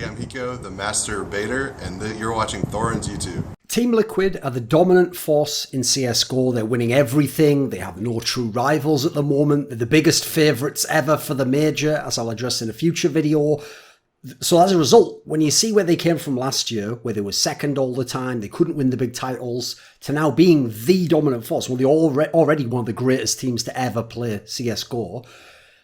I'm Hiko, the master baiter, and you're watching Thorin's YouTube. Team Liquid are the dominant force in CSGO. They're winning everything. They have no true rivals at the moment. They're the biggest favourites ever for the major, as I'll address in a future video. So as a result, when you see where they came from last year, where they were second all the time, they couldn't win the big titles, to now being the dominant force, well, they're already one of the greatest teams to ever play CSGO.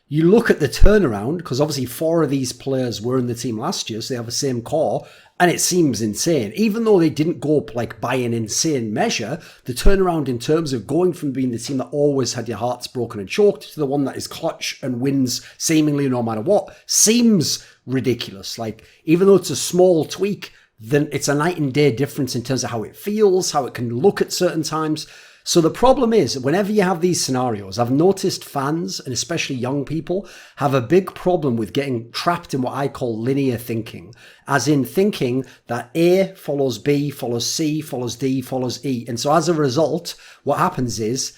You look at the turnaround, because obviously 4 of these players were in the team last year, so they have the same core, and it seems insane. Even though they didn't go up like by an insane measure, the turnaround in terms of going from being the team that always had your hearts broken and choked to the one that is clutch and wins seemingly no matter what, seems ridiculous. Like, even though it's a small tweak, then it's a night and day difference in terms of how it feels, how it can look at certain times. So the problem is, whenever you have these scenarios, I've noticed fans, and especially young people, have a big problem with getting trapped in what I call linear thinking. As in thinking that A follows B, follows C, follows D, follows E. And so as a result, what happens is,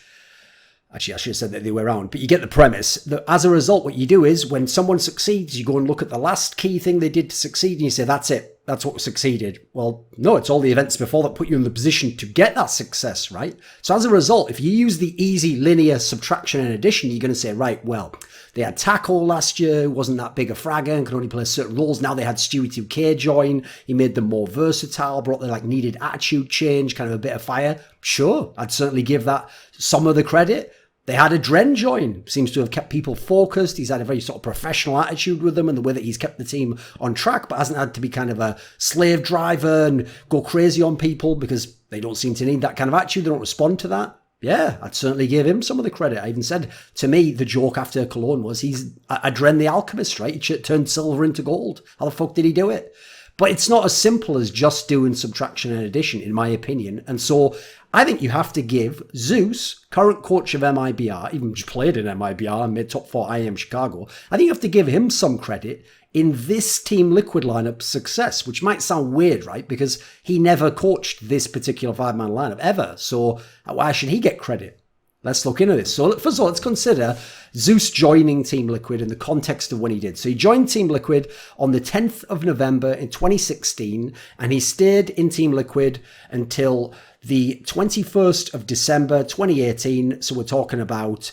actually, I should have said that the other way around, but you get the premise. As a result, what you do is, when someone succeeds, you go and look at the last key thing they did to succeed, and you say, that's it. That's what succeeded. Well, no, it's all the events before that put you in the position to get that success, right? So as a result, if you use the easy linear subtraction and addition, you're going to say, right, well, they had Tackle last year, wasn't that big a fragger and could only play certain roles. Now they had Stewie 2K join. He made them more versatile, brought their like needed attitude change, kind of a bit of fire. Sure, I'd certainly give that some of the credit. They had Adren join, seems to have kept people focused. He's had a very sort of professional attitude with them and the way that he's kept the team on track, but hasn't had to be kind of a slave driver and go crazy on people because they don't seem to need that kind of attitude. They don't respond to that. Yeah, I'd certainly give him some of the credit. I even said, to me, the joke after Cologne was he's Adren the Alchemist, right? He turned silver into gold. How the fuck did he do it? But it's not as simple as just doing subtraction and addition, in my opinion. And so I think you have to give Zeus, current coach of MiBR, even played in MiBR and made top 4 IM Chicago, I think you have to give him some credit in this Team Liquid lineup's success, which might sound weird, right? Because he never coached this particular 5-man lineup ever. So why should he get credit? Let's look into this. So first of all, let's consider Zeus joining Team Liquid in the context of when he did. So he joined Team Liquid on the 10th of November in 2016, and he stayed in Team Liquid until the 21st of December 2018. So we're talking about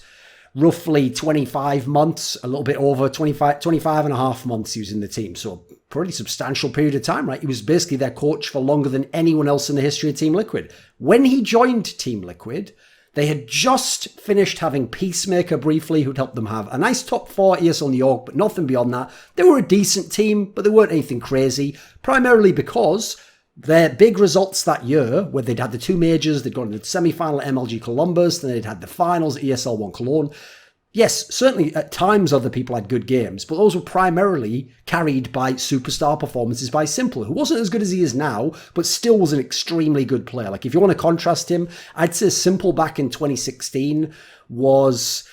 roughly 25 months, a little bit over 25 and a half months he was in the team. So a pretty substantial period of time, right? He was basically their coach for longer than anyone else in the history of Team Liquid. When he joined Team Liquid, they had just finished having Peacemaker briefly, who'd helped them have a nice top 4 ESL New York, but nothing beyond that. They were a decent team, but they weren't anything crazy, primarily because their big results that year, where they'd had the 2 majors, they'd gone to the semi-final at MLG Columbus, then they'd had the finals at ESL 1 Cologne. Yes, certainly at times other people had good games, but those were primarily carried by superstar performances by Simple, who wasn't as good as he is now, but still was an extremely good player. Like, if you want to contrast him, I'd say Simple back in 2016 was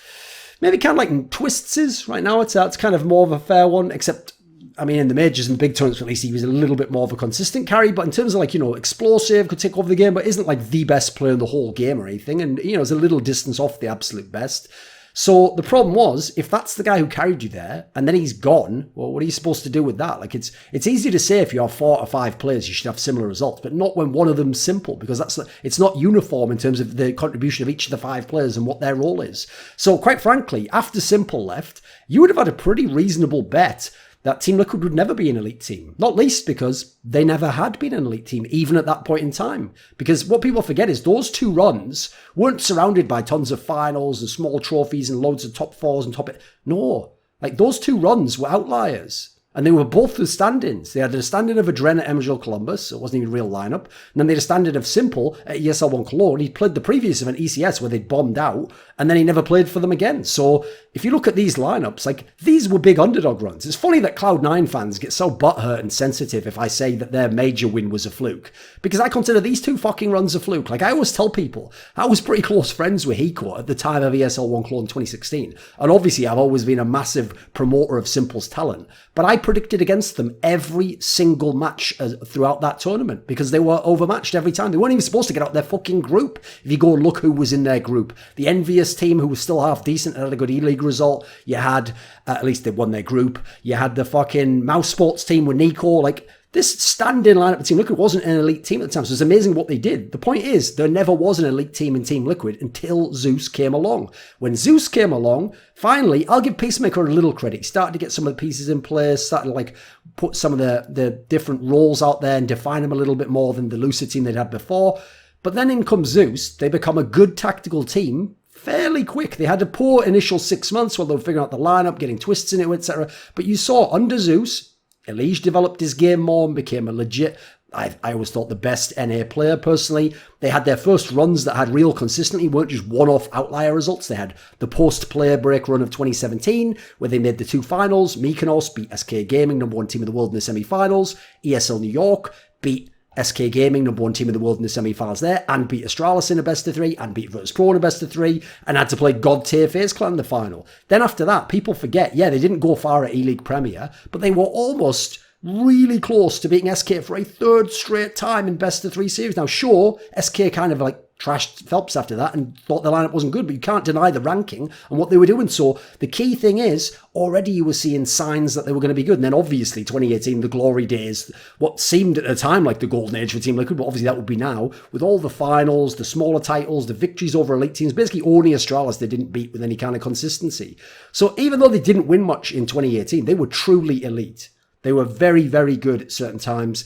maybe kind of like Twists' right now. It's kind of more of a fair one, except, I mean, in the majors and the big tournaments, at least, he was a little bit more of a consistent carry. But in terms of, like, you know, explosive, could take over the game, but isn't like the best player in the whole game or anything. And, you know, is a little distance off the absolute best. So the problem was, if that's the guy who carried you there, and then he's gone, well, what are you supposed to do with that? Like, it's easy to say if you have 4 or 5 players, you should have similar results, but not when one of them's Simple, because it's not uniform in terms of the contribution of each of the 5 players and what their role is. So quite frankly, after Simple left, you would have had a pretty reasonable bet that Team Liquid would never be an elite team. Not least because they never had been an elite team, even at that point in time. Because what people forget is those 2 runs weren't surrounded by tons of finals and small trophies and loads of top 4s and top... No. Like, those 2 runs were outliers. And they were both the stand-ins. They had a stand-in of Adren at MGL Columbus, so it wasn't even a real lineup. And then they had a stand-in of Simple at ESL 1 Cologne. He played the previous event, ECS, where they'd bombed out, and then he never played for them again. So if you look at these lineups, like, these were big underdog runs. It's funny that Cloud9 fans get so butthurt and sensitive if I say that their major win was a fluke, because I consider these 2 fucking runs a fluke. Like, I always tell people, I was pretty close friends with Hiko at the time of ESL 1 Cologne 2016. And obviously, I've always been a massive promoter of Simple's talent. But I predicted against them every single match throughout that tournament because they were overmatched every time. They weren't even supposed to get out their fucking group. If you go and look who was in their group, the Envious team, who was still half decent and had a good E-League result. You had, at least they won their group. You had the fucking Mouse Sports team with Nico. Like, this stand-in lineup of Team Liquid wasn't an elite team at the time, so it's amazing what they did. The point is, there never was an elite team in Team Liquid until Zeus came along. When Zeus came along, finally, I'll give Peacemaker a little credit. He started to get some of the pieces in place, started to like put some of the different roles out there and define them a little bit more than the Lucid team they'd had before. But then in comes Zeus. They become a good tactical team fairly quick. They had a poor initial 6 months while they were figuring out the lineup, getting twists in it, etc. But you saw under Zeus, OllieJ developed his game more and became a legit, I always thought, the best NA player personally. They had their first runs that had real consistency, weren't just one-off outlier results. They had the post-player break run of 2017, where they made the 2 finals. Mykonos beat SK Gaming, number 1 team in the world in the semi-finals. ESL New York beat SK Gaming, number 1 team in the world in the semi-finals there, and beat Astralis in a best of 3, and beat Virtus.pro in a best of 3, and had to play God tier FaZe Clan in the final. Then after that, people forget, yeah, they didn't go far at E-League Premier, but they were almost really close to beating SK for a 3rd straight time in best of 3 series. Now, sure, SK kind of like trashed Phelps after that and thought the lineup wasn't good, but you can't deny the ranking and what they were doing. So the key thing is, already you were seeing signs that they were going to be good. And then obviously 2018, the glory days, what seemed at the time like the golden age for Team Liquid, but obviously that would be now, with all the finals, the smaller titles, the victories over elite teams, basically only Astralis they didn't beat with any kind of consistency. So even though they didn't win much in 2018, they were truly elite. They were very, very good at certain times.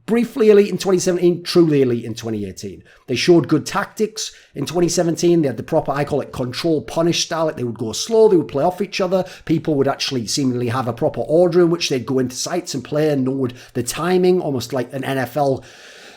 Briefly elite in 2017, truly elite in 2018. They showed good tactics in 2017. They had the proper, I call it, control punish style. Like, they would go slow, they would play off each other. People would actually seemingly have a proper order in which they'd go into sites and play and know the timing, almost like an NFL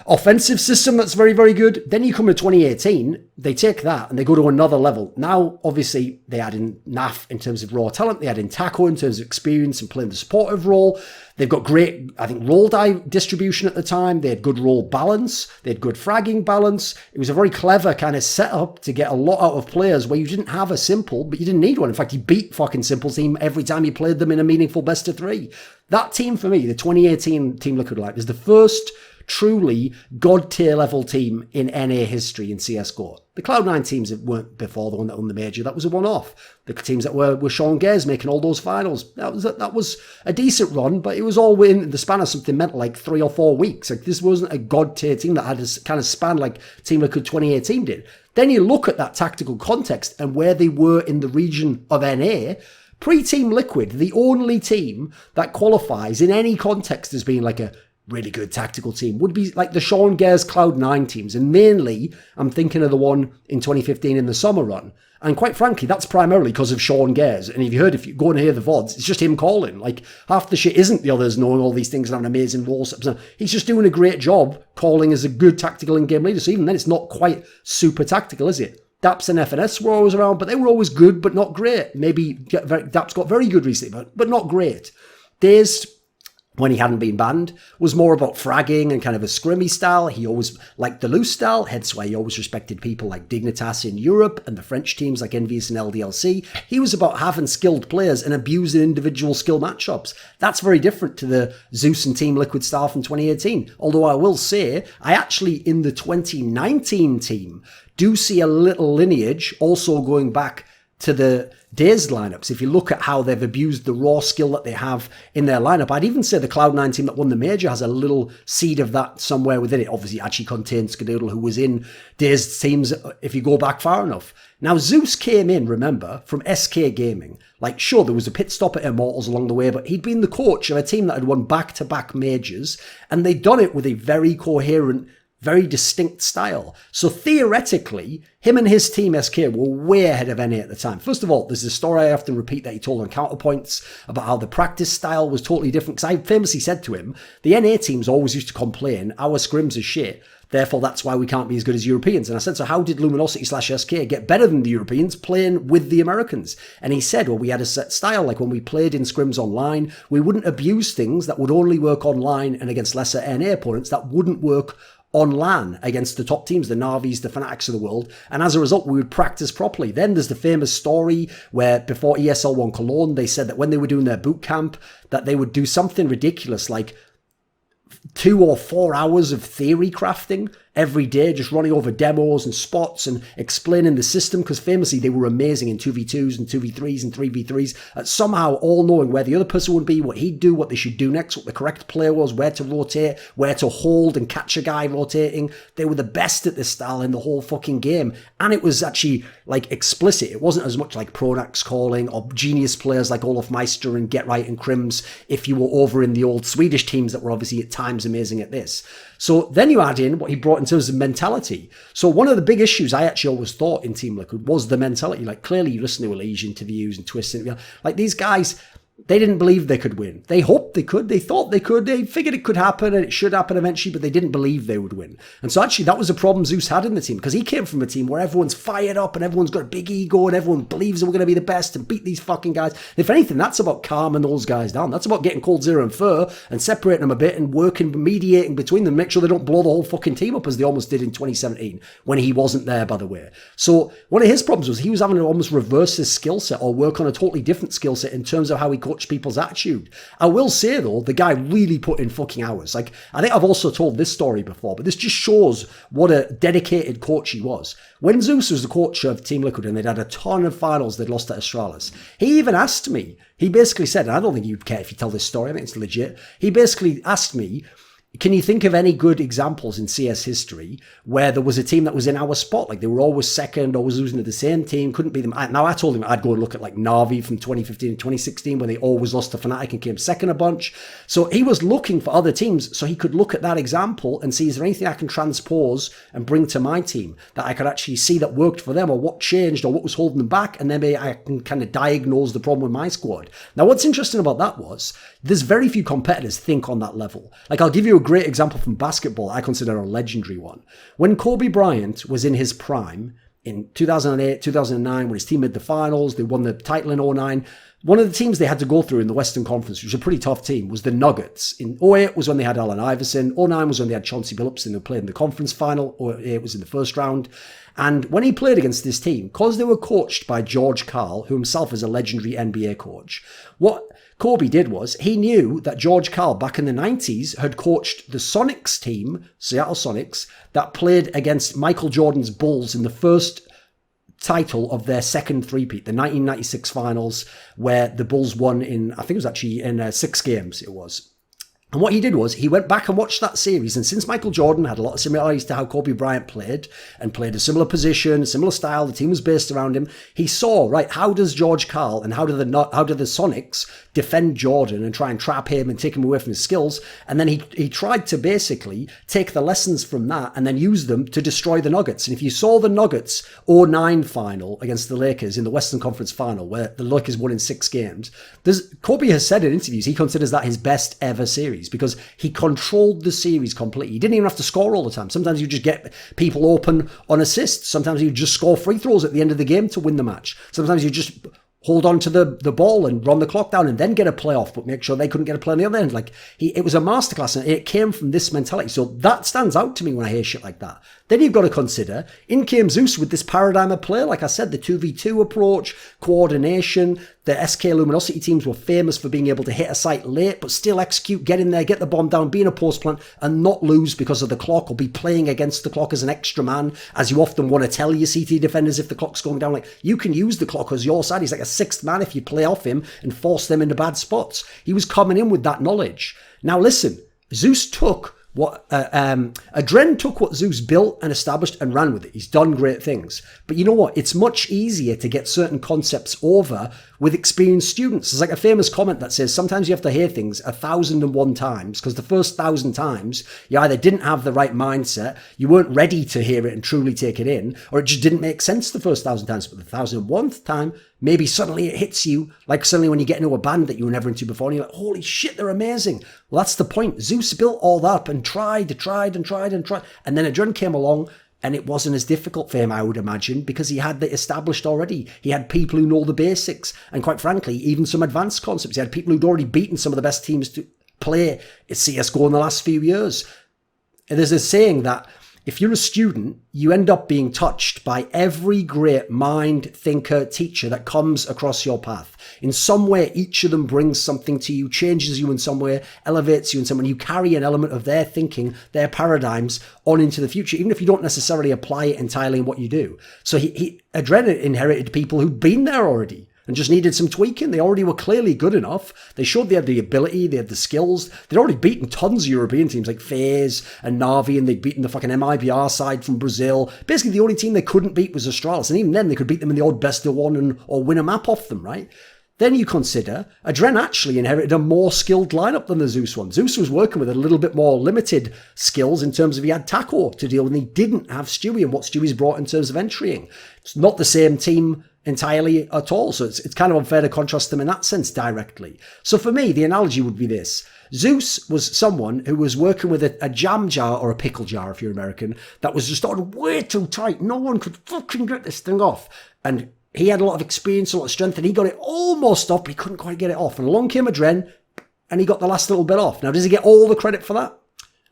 offensive system that's very, very good. Then you come to 2018, they take that and they go to another level. Now, obviously, they add in NAF in terms of raw talent. They add in Taco in terms of experience and playing the supportive role. They've got great, I think, role distribution at the time. They had good role balance. They had good fragging balance. It was a very clever kind of setup to get a lot out of players where you didn't have a Simple, but you didn't need one. In fact, you beat fucking Simple team every time you played them in a meaningful best of 3. That team, for me, the 2018 Team Liquid Light, is the first truly god-tier level team in NA history in CSGO. The Cloud9 teams that weren't before the one that won the major, that was a one-off. The teams that were Sean Gers making all those finals, that was a decent run, but it was all within the span of something meant like 3 or 4 weeks. Like, this wasn't a god-tier team that had a kind of span like Team Liquid 2018 did. Then you look at that tactical context and where they were in the region of NA. Pre-Team Liquid, the only team that qualifies in any context as being like a really good tactical team would be like the Sean Gers Cloud9 teams. And mainly, I'm thinking of the one in 2015 in the summer run. And quite frankly, that's primarily because of Sean Gers. And if you go and hear the VODs, it's just him calling. Like, half the shit isn't the others knowing all these things and having amazing role setups. He's just doing a great job calling as a good tactical in-game leader. So even then, it's not quite super tactical, is it? Daps and FNS were always around, but they were always good, but not great. Maybe Daps got very good recently, but not great. Dazed, when he hadn't been banned, was more about fragging and kind of a scrimmy style. He always liked the loose style, hence why he always respected people like Dignitas in Europe and the French teams like Envious and LDLC. He was about having skilled players and abusing individual skill matchups. That's very different to the Zeus and Team Liquid style from 2018. Although I will say, I actually, in the 2019 team, do see a little lineage also going back to the Dazed lineups. If you look at how they've abused the raw skill that they have in their lineup, I'd even say the Cloud9 team that won the major has a little seed of that somewhere within it. Obviously, it actually contains Skadoodle, who was in Dazed teams if you go back far enough. Now, Zeus came in, remember, from SK Gaming. Like, sure, there was a pit stop at Immortals along the way, but he'd been the coach of a team that had won back-to-back majors, and they'd done it with a very coherent, very distinct style. So theoretically, him and his team SK were way ahead of NA at the time. First of all, there's a story I have to repeat that he told on Counterpoints about how the practice style was totally different. Because I famously said to him, the NA teams always used to complain, our scrims are shit, therefore that's why we can't be as good as Europeans. And I said, so how did Luminosity/SK get better than the Europeans playing with the Americans? And he said, well, we had a set style. Like, when we played in scrims online, we wouldn't abuse things that would only work online and against lesser NA opponents that wouldn't work on LAN against the top teams, the Navis, the Fanatics of the world. And as a result, we would practice properly. Then there's the famous story where before ESL won Cologne, they said that when they were doing their boot camp, that they would do something ridiculous like 2 or 4 hours of theory crafting every day, just running over demos and spots and explaining the system, because famously they were amazing in 2v2s and 2v3s and 3v3s at somehow all knowing where the other person would be, what he'd do, what they should do next, what the correct play was, where to rotate, where to hold and catch a guy rotating. They were the best at this style in the whole fucking game, and it was actually like explicit. It wasn't as much like Pronax calling or genius players like Olof Meister and Get Right and Crims if you were over in the old Swedish teams that were obviously at times amazing at this. So then you add in what he brought in terms of mentality. So one of the big issues I actually always thought in Team Liquid was the mentality. Like, clearly you listen to OllieJ interviews and Twist interviews. Like, these guys, they didn't believe they could win. They hoped they could. They thought they could. They figured it could happen and it should happen eventually, but they didn't believe they would win. And so actually that was a problem Zews had in the team, because he came from a team where everyone's fired up and everyone's got a big ego and everyone believes that we're going to be the best and beat these fucking guys. If anything, that's about calming those guys down. That's about getting Cold Zero and Fur and separating them a bit and working, mediating between them, make sure they don't blow the whole fucking team up as they almost did in 2017 when he wasn't there, by the way. So one of his problems was he was having to almost reverse his skill set or work on a totally different skill set in terms of how he coached people's attitude. I will say though, the guy really put in fucking hours. Like, I think I've also told this story before, but this just shows what a dedicated coach he was. When Zews was the coach of Team Liquid and they'd had a ton of finals they'd lost at Astralis, he even asked me, he basically said, and I don't think you'd care if you tell this story, I think it's legit, he basically asked me, can you think of any good examples in CS history where there was a team that was in our spot? Like, they were always second, always losing to the same team, couldn't beat them. Now, I told him I'd go and look at like Na'Vi from 2015 and 2016 where they always lost to Fnatic and came second a bunch. So he was looking for other teams so he could look at that example and see, is there anything I can transpose and bring to my team that I could actually see that worked for them, or what changed or what was holding them back, and then maybe I can kind of diagnose the problem with my squad. Now, what's interesting about that was there's very few competitors think on that level. Like, I'll give you a great example from basketball, I consider a legendary one. When Kobe Bryant was in his prime in 2008, 2009, when his team made the finals, they won the title in 2009. One of the teams they had to go through in the Western Conference, which was a pretty tough team, was the Nuggets. In 2008 was when they had Allen Iverson. 2009 was when they had Chauncey Billups and they played in the conference final. 2008 was in the first round. And when he played against this team, because they were coached by George Karl, who himself is a legendary NBA coach, what Kobe did was he knew that George Karl back in the 90s had coached the Sonics team, Seattle Sonics, that played against Michael Jordan's Bulls in the first title of their second three-peat, the 1996 finals, where the Bulls won in, I think it was actually in 6 games it was. And what he did was he went back and watched that series. And since Michael Jordan had a lot of similarities to how Kobe Bryant played and played a similar position, a similar style, the team was based around him, he saw, right, how does George Karl and how do the Sonics defend Jordan and try and trap him and take him away from his skills? And then he tried to basically take the lessons from that and then use them to destroy the Nuggets. And if you saw the Nuggets 2009 final against the Lakers in the Western Conference final, where the Lakers won in 6 games, Kobe has said in interviews he considers that his best ever series, because he controlled the series completely. He didn't even have to score all the time. Sometimes you just get people open on assists. Sometimes you just score free throws at the end of the game to win the match. Sometimes you just hold on to the ball and run the clock down and then get a playoff, but make sure they couldn't get a play on the other end. Like, it was a masterclass, and it came from this mentality. So that stands out to me when I hear shit like that. Then you've got to consider, in came Zews with this paradigm of play. Like I said, the 2v2 approach, coordination. The SK Luminosity teams were famous for being able to hit a site late, but still execute, get in there, get the bomb down, be in a post plant, and not lose because of the clock, or be playing against the clock as an extra man, as you often want to tell your CT defenders if the clock's going down. Like, you can use the clock as your side. He's like a 6th man if you play off him and force them into bad spots. He was coming in with that knowledge. Now listen, Zeus took what Adren took what Zeus built and established and ran with it. He's done great things. But you know what? It's much easier to get certain concepts over with experienced students. There's like a famous comment that says sometimes you have to hear things 1,001 times, because the first 1,000 times you either didn't have the right mindset, you weren't ready to hear it and truly take it in, or it just didn't make sense the first 1,000 times. But the 1,001th time, maybe suddenly it hits you, like suddenly when you get into a band that you were never into before, and you're like, holy shit, they're amazing. Well, that's the point. Zeus built all that up and tried. And then Adren came along, and it wasn't as difficult for him, I would imagine, because he had the established already. He had people who know the basics, and quite frankly, even some advanced concepts. He had people who'd already beaten some of the best teams to play at CSGO in the last few years. there's a saying that if you're a student, you end up being touched by every great mind, thinker, teacher that comes across your path. In some way, each of them brings something to you, changes you in some way, elevates you in some way. You carry an element of their thinking, their paradigms on into the future, even if you don't necessarily apply it entirely in what you do. So Adren inherited people who'd been there already and just needed some tweaking. They already were clearly good enough. They showed they had the ability, they had the skills. They'd already beaten tons of European teams like FaZe and Na'Vi, and they'd beaten the fucking MiBR side from Brazil. Basically, the only team they couldn't beat was Astralis, and even then they could beat them in the odd best of one or win a map off them, right? Then you consider Adren actually inherited a more skilled lineup than the Zeus one. Zeus was working with a little bit more limited skills in terms of he had Taco to deal with, and he didn't have Stewie and what Stewie's brought in terms of entrying. It's not the same team entirely at all, so it's kind of unfair to contrast them in that sense directly. So for me, the analogy would be this. Zeus was someone who was working with a jam jar, or a pickle jar if you're American, that was just on way too tight. No one could fucking get this thing off. And he had a lot of experience, a lot of strength, and he got it almost off, but he couldn't quite get it off. And along came Adren, and he got the last little bit off. Now, does he get all the credit for that?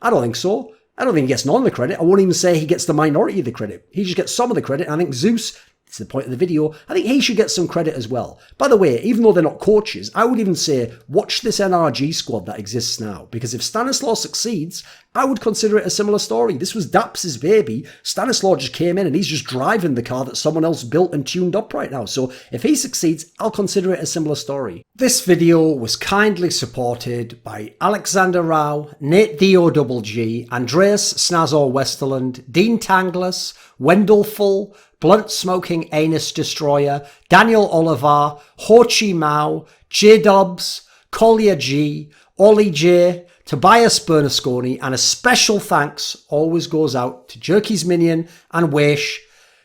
I don't think so. I don't think he gets none of the credit. I won't even say he gets the minority of the credit. He just gets some of the credit, and I think Zeus, it's the point of the video, I think he should get some credit as well. By the way, even though they're not coaches, I would even say watch this NRG squad that exists now, because if Stanislaw succeeds, I would consider it a similar story. This was Daps' baby. Stanislaw just came in and he's just driving the car that someone else built and tuned up right now. So if he succeeds, I'll consider it a similar story. This video was kindly supported by Alexander Rao, NateDOhDoubleG, Andreas Snazore Westerlund, Dean Tanglis, Wendelful, Blunt Smoking Anus Destroyer, Daniel Olivar, Chi Mao, JDubs, Kolja G, OllieJ, Tobias Bernasconi, and a special thanks always goes out to Jerky's Minion and weixz.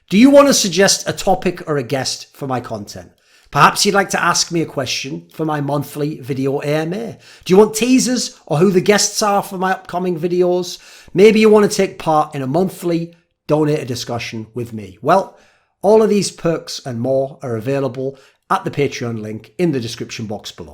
Do you want to suggest a topic or a guest for my content? Perhaps you'd like to ask me a question for my monthly video AMA. Do you want teasers or who the guests are for my upcoming videos? Maybe you want to take part in a monthly donate discussion with me. Well, all of these perks and more are available at the Patreon link in the description box below.